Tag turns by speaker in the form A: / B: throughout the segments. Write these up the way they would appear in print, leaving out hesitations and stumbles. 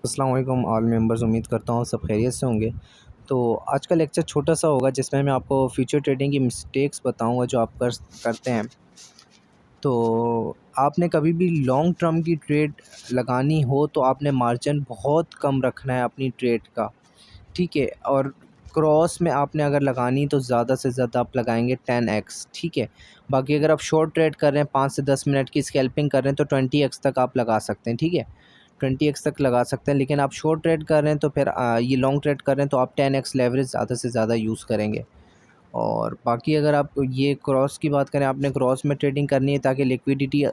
A: अस्सलाम वालेकुम all members. उम्मीद करता हूँ सब खैरियत से होंगे। तो आज का लेक्चर छोटा सा होगा जिसमें मैं आपको फ्यूचर ट्रेडिंग की मिस्टेक्स बताऊंगा जो आप करते हैं। तो आपने कभी भी लॉन्ग टर्म की ट्रेड लगानी हो तो आपने मार्जिन बहुत कम रखना है अपनी ट्रेड का, ठीक है। और क्रॉस में आपने अगर लगानी तो ज़्यादा से ज़्यादा आप लगाएंगे 10x, ठीक है। बाकी अगर आप शॉर्ट ट्रेड कर रहे हैं 5 से 10 मिनट की स्कैल्पिंग कर रहे हैं तो 20x तक आप लगा सकते हैं, ठीक है। 20x तक लगा सकते हैं। लेकिन आप शॉर्ट ट्रेड कर रहे हैं तो फिर ये लॉन्ग ट्रेड कर रहे हैं तो आप 10x लेवरेज ज़्यादा से ज़्यादा यूज़ करेंगे। और बाकी अगर आप ये क्रॉस की बात करें, आपने क्रॉस में ट्रेडिंग करनी है ताकि लिक्विडिटी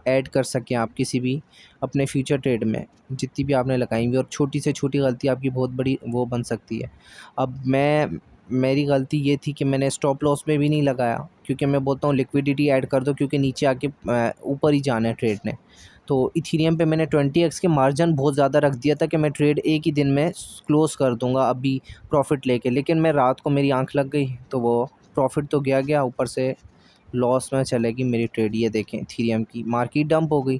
A: ऐड कर सकें आप किसी भी अपने फ्यूचर ट्रेड में, जितनी भी आपने लगाई हुई। और छोटी से छोटी गलती आपकी बहुत बड़ी वो बन सकती है। अब मेरी गलती ये थी कि मैंने स्टॉप लॉस में भी नहीं लगाया, क्योंकि मैं बोलता हूँ लिक्विडिटी ऐड कर दो, क्योंकि नीचे आके ऊपर ही जाना है ट्रेड ने। तो इथीरियम पे मैंने 20x के मार्जिन बहुत ज़्यादा रख दिया था कि मैं ट्रेड एक ही दिन में क्लोज़ कर दूंगा अभी प्रॉफिट लेके। लेकिन मैं रात को मेरी आंख लग गई तो वो प्रॉफिट तो गया, ऊपर से लॉस में चलेगी मेरी ट्रेड। ये देखें इथीरियम की मार्केट डंप हो गई।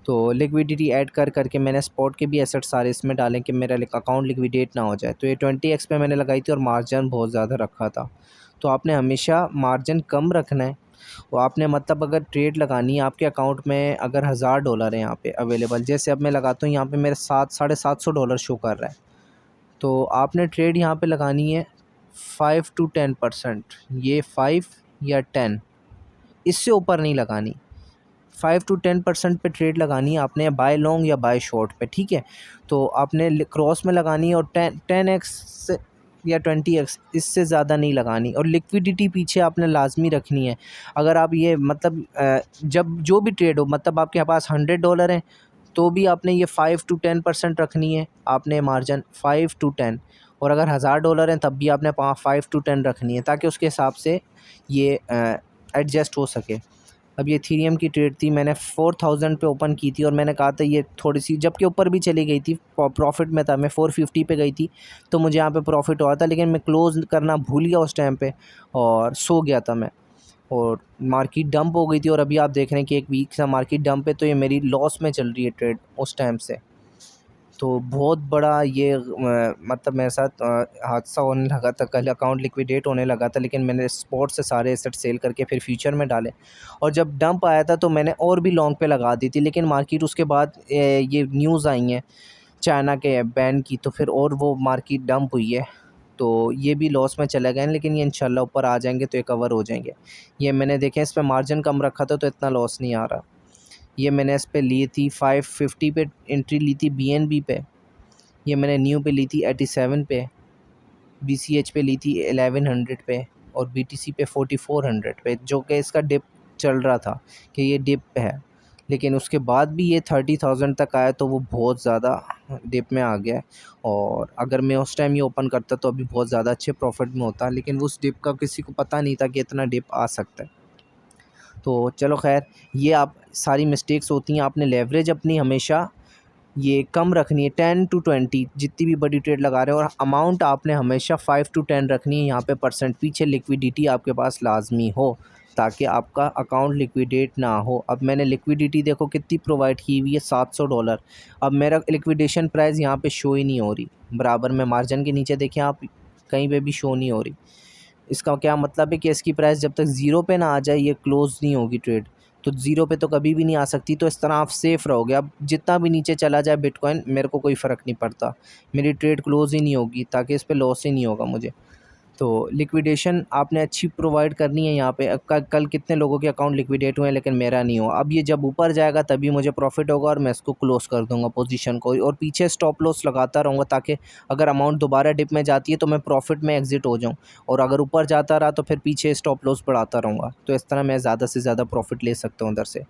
A: तो लिक्विडिटी ऐड कर करके मैंने स्पॉट के भी एसेट सारे इसमें डालें कि मेरा अकाउंट लिक्विडेट ना हो जाए। तो ये 20x पे मैंने लगाई थी और मार्जिन बहुत ज़्यादा रखा था। तो आपने हमेशा मार्जिन कम रखना है। वो आपने मतलब अगर ट्रेड लगानी है आपके अकाउंट में, अगर $1000 है यहाँ पे अवेलेबल, जैसे अब मैं लगाता हूँ यहाँ पे मेरे $700-750 शो कर रहा है। तो आपने ट्रेड यहाँ पे लगानी है 5 to 10%, ये 5 या 10, इससे ऊपर नहीं लगानी। 5 to 10% पे ट्रेड लगानी है आपने, बाय लॉन्ग या बाय शॉर्ट पे, ठीक है। तो आपने क्रॉस में लगानी है और 10x या 20x, इससे ज़्यादा नहीं लगानी। और लिक्विडिटी पीछे आपने लाजमी रखनी है। अगर आप ये मतलब जब जो भी ट्रेड हो, मतलब आपके पास $100 हैं तो भी आपने ये 5 to 10% रखनी है आपने मार्जिन, 5 to 10। और अगर $1000 हैं तब भी आपने 5 to 10 रखनी है, ताकि उसके हिसाब से ये एडजस्ट हो सके। अब ये इथीरियम की ट्रेड थी, मैंने 4000 पे ओपन की थी और मैंने कहा था ये थोड़ी सी जबकि ऊपर भी चली गई थी, प्रॉफिट में था। मैं 450 पे गई थी तो मुझे यहाँ पे प्रॉफिट हुआ था, लेकिन मैं क्लोज़ करना भूल गया उस टाइम पे और सो गया था मैं, और मार्केट डंप हो गई थी। और अभी आप देख रहे हैं कि एक वीक सा मार्केट डंप है, तो ये मेरी लॉस में चल रही है ट्रेड उस टाइम से। तो बहुत बड़ा ये मतलब मेरे साथ हादसा होने लगा था। कल अकाउंट लिक्विडेट होने लगा था, लेकिन मैंने स्पॉट से सारे एसेट सेल करके फिर फ्यूचर में डाले। और जब डंप आया था तो मैंने और भी लॉन्ग पे लगा दी थी, लेकिन मार्केट उसके बाद ये न्यूज़ आई हैं चाइना के बैन की, तो फिर और वो मार्केट डंप हुई है। तो ये भी लॉस में चले गए, लेकिन ये इंशाल्लाह ऊपर आ जाएंगे तो ये कवर हो जाएंगे। ये मैंने देखे इस पर मार्जिन कम रखा था तो इतना लॉस नहीं आ रहा। ये मैंने इस पे ली थी 550 पे एंट्री ली थी BNB पे। ये मैंने न्यू पे ली थी 87 पे, BCH पे ली थी 1100 पे, और BTC पे 4400 पे, जो कि इसका डिप चल रहा था कि ये डिप पे है। लेकिन उसके बाद भी ये 30,000 तक आया तो वो बहुत ज़्यादा डिप में आ गया। और अगर मैं उस टाइम ये ओपन करता तो अभी बहुत ज़्यादा अच्छे प्रॉफिट में होता, लेकिन उस डिप का किसी को पता नहीं था कि इतना डिप आ सकता है। तो चलो खैर, ये आप सारी मिस्टेक्स होती हैं। आपने लेवरेज अपनी हमेशा ये कम रखनी है, 10 to 20, जितनी भी बड़ी ट्रेड लगा रहे हो। और अमाउंट आपने हमेशा 5 to 10 रखनी है यहाँ पे परसेंट, पीछे लिक्विडिटी आपके पास लाजमी हो ताकि आपका अकाउंट लिक्विडेट ना हो। अब मैंने लिक्विडिटी देखो कितनी प्रोवाइड की हुई है, $700। अब मेरा लिक्विडेशन प्राइस यहाँ पे शो ही नहीं हो रही बराबर में, मार्जिन के नीचे देखें आप, कहीं पे भी शो नहीं हो रही। इसका क्या मतलब है कि इसकी प्राइस जब तक ज़ीरो पे ना आ जाए ये क्लोज़ नहीं होगी ट्रेड। तो ज़ीरो पे तो कभी भी नहीं आ सकती। तो इस तरह आप सेफ़ रहोगे। अब जितना भी नीचे चला जाए बिटकॉइन, मेरे को कोई फ़र्क नहीं पड़ता, मेरी ट्रेड क्लोज़ ही नहीं होगी, ताकि इस पे लॉस ही नहीं होगा मुझे। तो लिक्विडेशन आपने अच्छी प्रोवाइड करनी है यहाँ पे। कल कितने लोगों के अकाउंट लिक्विडेट हुए हैं, लेकिन मेरा नहीं हुआ। अब ये जब ऊपर जाएगा तभी मुझे प्रॉफिट होगा और मैं इसको क्लोज़ कर दूंगा पोजीशन को, और पीछे स्टॉप लॉस लगाता रहूँगा ताकि अगर अमाउंट दोबारा डिप में जाती है तो मैं प्रॉफिट में एग्जिट हो जाऊँ। और अगर ऊपर जाता रहा तो फिर पीछे स्टॉप लॉस बढ़ाता रहूँगा। तो इस तरह मैं ज़्यादा से ज़्यादा प्रॉफिट ले सकता हूँ उधर से।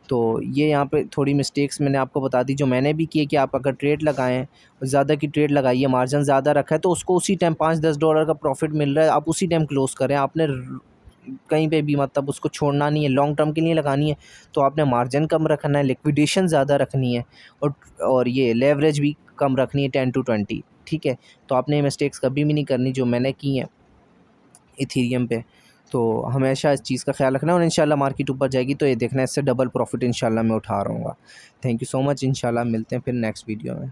A: तो ये यहाँ पे थोड़ी मिस्टेक्स मैंने आपको बता दी जो मैंने भी की है, कि आप अगर ट्रेड लगाएं, ज़्यादा की ट्रेड लगाइए, मार्जिन ज़्यादा रखा है तो उसको उसी टाइम $5-10 का प्रॉफिट मिल रहा है, आप उसी टाइम क्लोज़ करें। आपने कहीं पे भी मतलब उसको छोड़ना नहीं है, लॉन्ग टर्म के लिए लगानी है तो आपने मार्जिन कम रखना है, लिक्विडेशन ज़्यादा रखनी है, और ये लेवरेज भी कम रखनी है 10 to 20, ठीक है। तो आपने ये मिस्टेक्स कभी भी नहीं करनी जो मैंने की हैं इथीरियम पे। तो हमेशा इस चीज़ का ख्याल रखना है, और इंशाल्लाह मार्केट ऊपर जाएगी तो ये देखना है इससे डबल प्रॉफिट इंशाल्लाह मैं उठा रहूँगा। Thank you so much. इंशाल्लाह मिलते हैं फिर नेक्स्ट वीडियो में।